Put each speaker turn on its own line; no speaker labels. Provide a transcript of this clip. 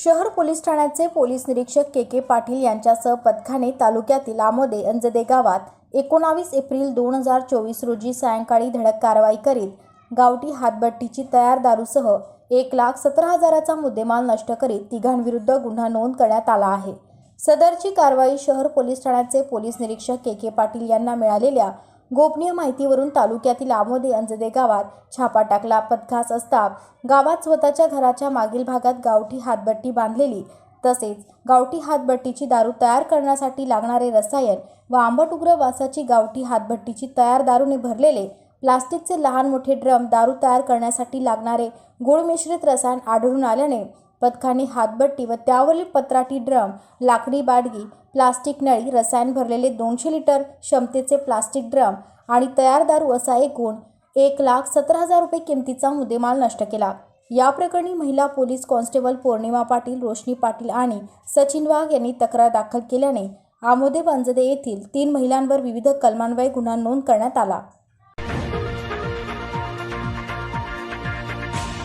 शहर पोलीस ठाण्याचे पोलीस निरीक्षक के पाटील यांच्यासह पथकाने तालुक्यातील आमोदे अंजदे गावात 19 एप्रिल 2024 रोजी सायंकाळी धडक कारवाई करीत गावठी हातभट्टीची तयार दारूसह 1,17,000चा मुद्देमाल नष्ट करीत तिघांविरुद्ध गुन्हा नोंद करण्यात आला आहे। सदरची कारवाई शहर पोलीस ठाण्याचे पोलीस निरीक्षक के पाटील यांना मिळालेल्या गोपनीय माहितीवरून तालुक्यातील आमोदे अंजदे गावात छापा टाकला। पथकास असता गावात स्वतःच्या घराच्या मागील भागात गावठी हातभट्टी बांधलेली तसेच गावठी हातभट्टीची दारू तयार करण्यासाठी लागणारे रसायन व आंबट उग्र वासाची गावठी हातभट्टीची तयार दारूने भरलेले प्लास्टिकचे लहान मोठे ड्रम दारू तयार करण्यासाठी लागणारे गुळ मिश्रित रसायन आढळून आल्याने पथकाने हातभट्टी व त्यावरील पत्राटी ड्रम, लाकडी बाडगी, प्लास्टिक नळी, रसायन भरलेले 200 लिटर क्षमतेचे प्लास्टिक ड्रम आणि तयार दारू असा एकूण 1,17,000 रुपये किमतीचा मुद्देमाल नष्ट केला। या प्रकरणी महिला पोलीस कॉन्स्टेबल पौर्णिमा पाटील, रोशनी पाटील आणि सचिन वाघ यांनी तक्रार दाखल केल्याने आमोदे अंजदे येथील 3 महिलांवर विविध कलमान्वये गुन्हा नोंद करण्यात आला।